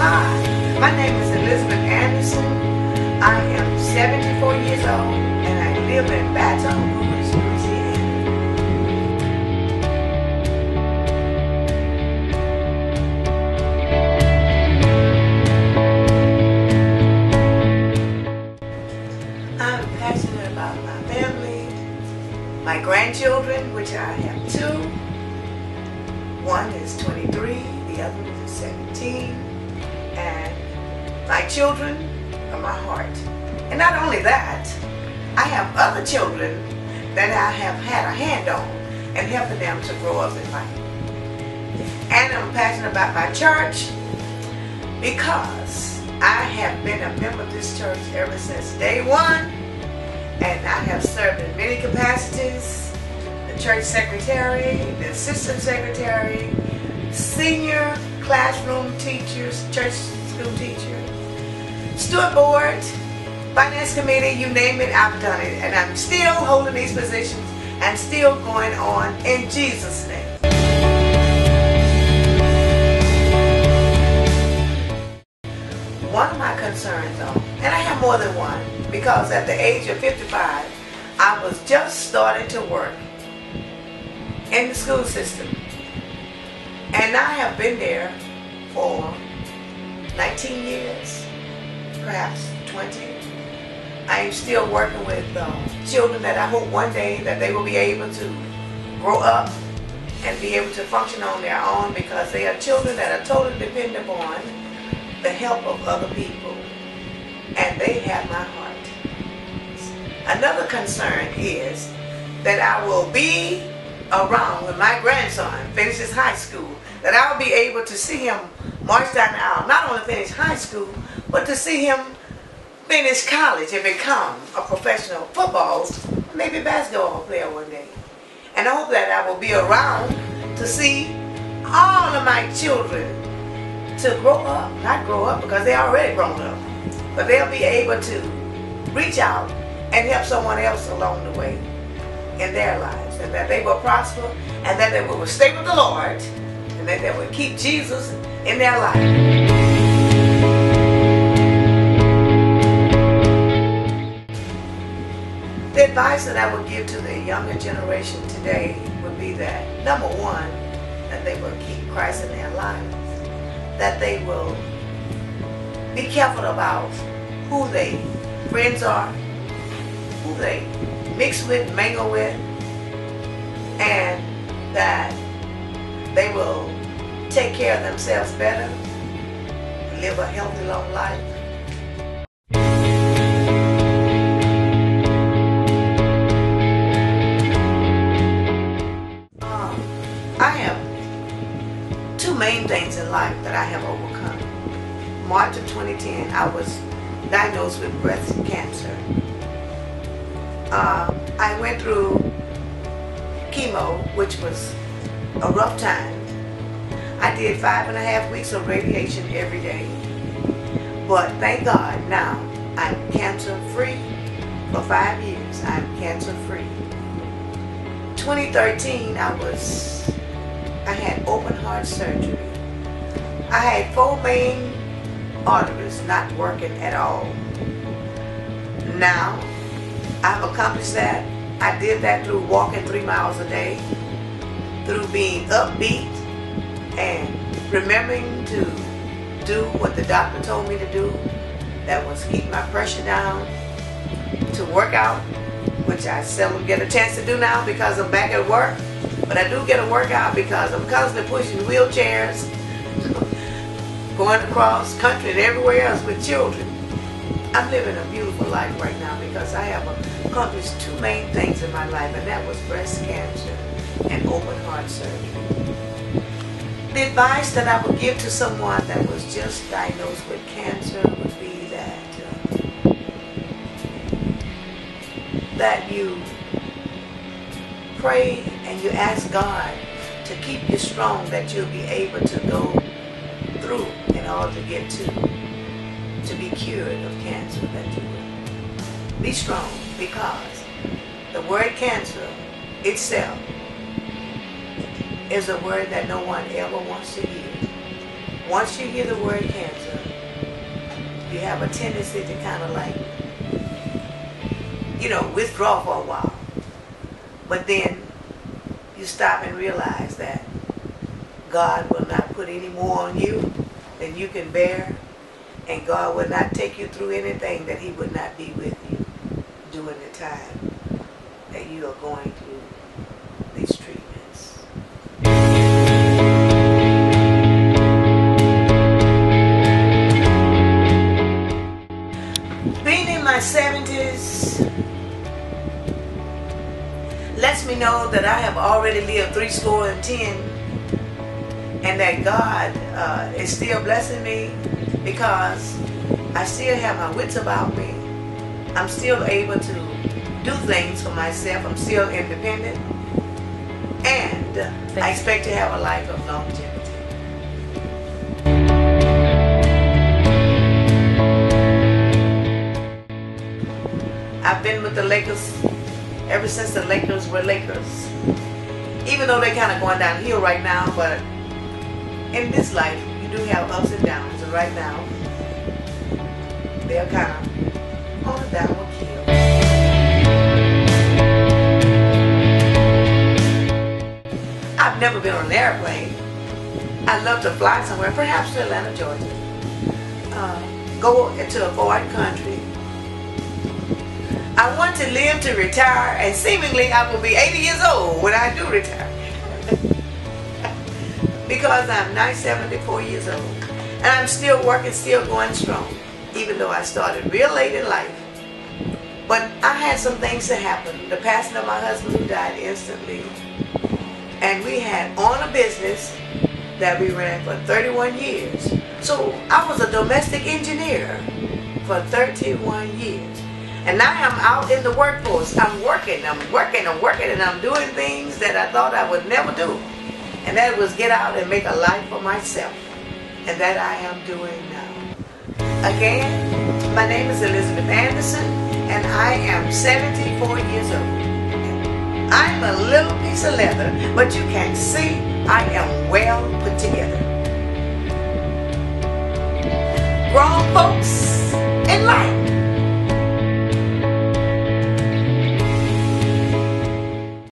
Hi, my name is Elizabeth Anderson. I am 74 years old and I live in Baton Rouge, Louisiana. I'm passionate about my family, my grandchildren, which I have two. One is 23, the other one is 17, and my children are my heart. And not only that, I have other children that I have had a hand on and helping them to grow up in life. And I'm passionate about my church because I have been a member of this church ever since day one, and I have served in many capacities: the church secretary, the assistant secretary, senior classroom teachers, church school teacher, steward board, finance committee, you name it, I've done it. And I'm still holding these positions and still going on in Jesus' name. One of my concerns though, and I have more than one, because at the age of 55, I was just starting to work in the school system. And I have been there for 19 years, perhaps 20. I am still working with children that I hope one day that they will be able to grow up and be able to function on their own, because they are children that are totally dependent upon the help of other people, and they have my heart. Another concern is that I will be around when my grandson finishes high school, that I'll be able to see him march down the aisle, not only finish high school, but to see him finish college and become a professional football, maybe basketball player one day. And I hope that I will be around to see all of my children to grow up, not grow up because they're already grown up, but they'll be able to reach out and help someone else along the way in their lives, and that they will prosper, and that they will stay with the Lord, and that they will keep Jesus in their life. The advice that I would give to the younger generation today would be that, number one, that they will keep Christ in their lives, that they will be careful about who their friends are, who they mix with, mingle with, and that they will take care of themselves better, live a healthy, long life. I have two main things in life that I have overcome. March of 2010, I was diagnosed with breast cancer. I went through chemo, which was a rough time. I did 5.5 weeks of radiation every day. But thank God now I'm cancer free. For 5 years I'm cancer free. 2013 I had open heart surgery. I had 4 main arteries not working at all. Now I've accomplished that. I did that through walking 3 miles a day, through being upbeat and remembering to do what the doctor told me to do. That was keep my pressure down, to work out, which I seldom get a chance to do now because I'm back at work. But I do get a workout because I'm constantly pushing wheelchairs, going across country and everywhere else with children. I'm living a beautiful life right now because I have accomplished 2 main things in my life, and that was breast cancer and open heart surgery. The advice that I would give to someone that was just diagnosed with cancer would be that you pray and you ask God to keep you strong, that you'll be able to go through in order to get to be cured of cancer, that you will be strong, because the word cancer itself is a word that no one ever wants to hear. once you hear the word cancer, you have a tendency to kind of like, withdraw for a while. But then you stop and realize that God will not put any more on you than you can bear, and God will not take you through anything that He would not be with you during the time that you are going through these treatments. Being in my 70s lets me know that I have already lived 70, and that God is still blessing me because I still have my wits about me. I'm still able to do things for myself. I'm still independent, and I expect to have a life of longevity. I've been with the Lakers ever since the Lakers were Lakers. Even though they're kind of going downhill right now, but in this life, you do have ups and downs. And right now, they're kind of on a downward kill. I've never been on an airplane. I'd love to fly somewhere, perhaps to Atlanta, Georgia. Go into a foreign country. I want to live to retire, and seemingly I will be 80 years old when I do retire. Because I'm now 74 years old. And I'm still working, still going strong. Even though I started real late in life. But I had some things to happen. The passing of my husband, who died instantly. And we had on a business that we ran for 31 years. So I was a domestic engineer for 31 years. And now I'm out in the workforce. I'm working, and I'm doing things that I thought I would never do. And that was get out and make a life for myself. And that I am doing now. Again, my name is Elizabeth Anderson, and I am 74 years old. I'm a little piece of leather, but you can see I am well put together. Grown folks,